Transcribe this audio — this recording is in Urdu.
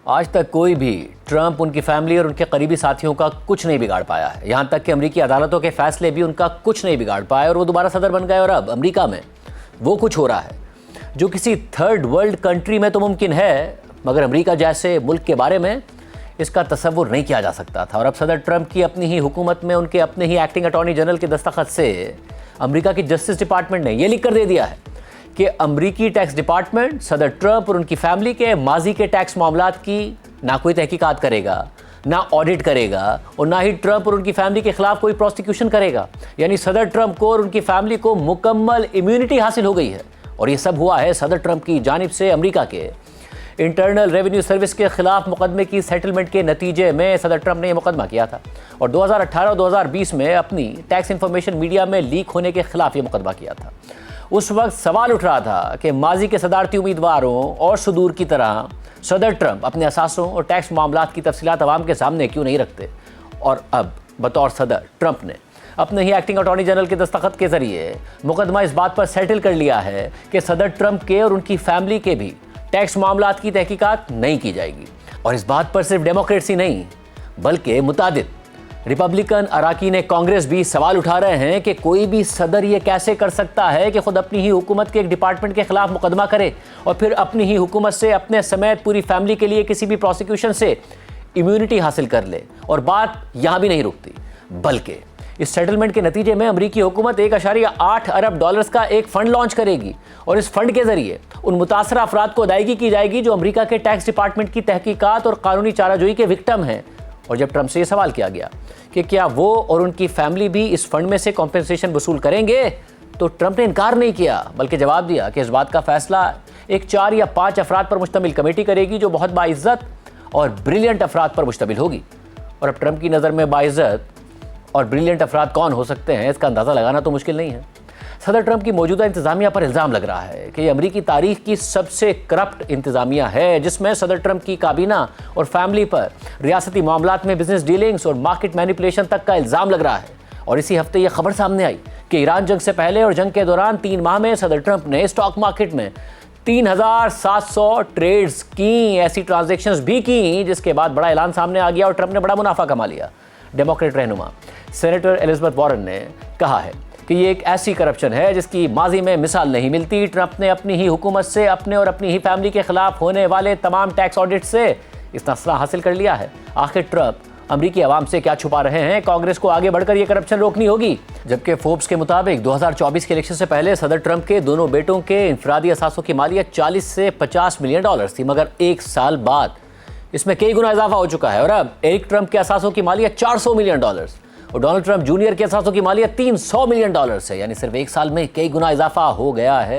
آج تک کوئی بھی ٹرمپ ان کی فیملی اور ان کے قریبی ساتھیوں کا کچھ نہیں بگاڑ پایا ہے، یہاں تک کہ امریکی عدالتوں کے فیصلے بھی ان کا کچھ نہیں بگاڑ پائے اور وہ دوبارہ صدر بن گئے۔ اور اب امریکہ میں وہ کچھ ہو رہا ہے جو کسی تھرڈ ورلڈ کنٹری میں تو ممکن ہے، مگر امریکہ جیسے ملک کے بارے میں اس کا تصور نہیں کیا جا سکتا تھا۔ اور اب صدر ٹرمپ کی اپنی ہی حکومت میں ان کے اپنے ہی ایکٹنگ اٹارنی جنرل کے دستخط سے امریکہ کی جسٹس ڈپارٹمنٹ نے یہ لکھ کر دے دیا ہے کہ امریکی ٹیکس ڈپارٹمنٹ صدر ٹرمپ اور ان کی فیملی کے ماضی کے ٹیکس معاملات کی نہ کوئی تحقیقات کرے گا، نہ آڈٹ کرے گا، اور نہ ہی ٹرمپ اور ان کی فیملی کے خلاف کوئی پروسیکیوشن کرے گا۔ یعنی صدر ٹرمپ کو اور ان کی فیملی کو مکمل امیونٹی حاصل ہو گئی ہے، اور یہ سب ہوا ہے صدر ٹرمپ کی جانب سے امریکہ کے انٹرنل ریونیو سروس کے خلاف مقدمے کی سیٹلمنٹ کے نتیجے میں صدر ٹرمپ نے یہ مقدمہ کیا تھا، اور 2018 اور 2020 میں اپنی ٹیکس انفارمیشن میڈیا میں لیک ہونے کے خلاف یہ مقدمہ کیا تھا۔ اس وقت سوال اٹھ رہا تھا کہ ماضی کے صدارتی امیدواروں اور صدور کی طرح صدر ٹرمپ اپنے اثاثوں اور ٹیکس معاملات کی تفصیلات عوام کے سامنے کیوں نہیں رکھتے، اور اب بطور صدر ٹرمپ نے اپنے ہی ایکٹنگ اٹارنی جنرل کے دستخط کے ذریعے مقدمہ اس بات پر سیٹل کر لیا ہے کہ صدر ٹرمپ کے اور ان کی فیملی کے بھی ٹیکس معاملات کی تحقیقات نہیں کی جائے گی۔ اور اس بات پر صرف ڈیموکریٹس ہی نہیں بلکہ متعدد ریپبلکن اراکین کانگریس بھی سوال اٹھا رہے ہیں کہ کوئی بھی صدر یہ کیسے کر سکتا ہے کہ خود اپنی ہی حکومت کے ایک ڈپارٹمنٹ کے خلاف مقدمہ کرے اور پھر اپنی ہی حکومت سے اپنے سمیت پوری فیملی کے لیے کسی بھی پروسیکیوشن سے امیونٹی حاصل کر لے۔ اور بات یہاں بھی نہیں رکتی، بلکہ اس سیٹلمنٹ کے نتیجے میں امریکی حکومت 1.8 ارب ڈالرز کا ایک فنڈ لانچ کرے گی، اور اس فنڈ کے ذریعے ان متاثرہ افراد کو ادائیگی کی جائے گی جو امریکہ کے ٹیکس ڈپارٹمنٹ کی تحقیقات اور قانونی چارہ جوئی کے وکٹم ہیں۔ اور جب ٹرمپ سے یہ سوال کیا گیا کہ کیا وہ اور ان کی فیملی بھی اس فنڈ میں سے کمپنسیشن وصول کریں گے، تو ٹرمپ نے انکار نہیں کیا بلکہ جواب دیا کہ اس بات کا فیصلہ ایک 4 یا 5 افراد پر مشتمل کمیٹی کرے گی جو بہت باعزت اور بریلینٹ افراد پر مشتمل ہوگی۔ اور اب ٹرمپ کی نظر میں باعزت اور بریلینٹ افراد کون ہو سکتے ہیں، اس کا اندازہ لگانا تو مشکل نہیں ہے۔ صدر ٹرمپ کی موجودہ انتظامیہ پر الزام لگ رہا ہے کہ یہ امریکی تاریخ کی سب سے کرپٹ انتظامیہ ہے، جس میں صدر ٹرمپ کی کابینہ اور فیملی پر ریاستی معاملات میں بزنس ڈیلنگز اور مارکیٹ مینیپولیشن تک کا الزام لگ رہا ہے۔ اور اسی ہفتے یہ خبر سامنے آئی کہ ایران جنگ سے پہلے اور جنگ کے دوران 3 ماہ میں صدر ٹرمپ نے اسٹاک مارکیٹ میں 3700 ٹریڈز کی، ایسی ٹرانزیکشنز بھی کی، جس کے بعد بڑا اعلان سامنے آ گیا اور ٹرمپ نے بڑا منافع کما لیا۔ ڈیموکریٹ رہنما سینیٹر ایلزبتھ وارن نے کہا ہے کہ یہ ایک ایسی کرپشن ہے جس کی ماضی میں مثال نہیں ملتی۔ ٹرمپ نے اپنی ہی حکومت سے اپنے اور اپنی ہی فیملی کے خلاف ہونے والے تمام ٹیکس آڈٹ سے اس اسلحہ حاصل کر لیا ہے۔ آخر ٹرمپ امریکی عوام سے کیا چھپا رہے ہیں؟ کانگریس کو آگے بڑھ کر یہ کرپشن روکنی ہوگی۔ جبکہ فوربس کے مطابق 2024 کے الیکشن سے پہلے صدر ٹرمپ کے دونوں بیٹوں کے انفرادی اثاثوں کی مالیت 40 سے 50 ملین ڈالر تھی، مگر 1 سال بعد اس میں کئی گنا اضافہ ہو چکا ہے، اور اب ایرک ٹرمپ کے اثاثوں کی مالیت 400 ملین ڈالر اور ڈونلڈ ٹرمپ جونیئر کے اثاثوں کی مالیت 300 ملین ڈالر ہے۔ یعنی صرف 1 سال میں کئی گنا اضافہ ہو گیا ہے۔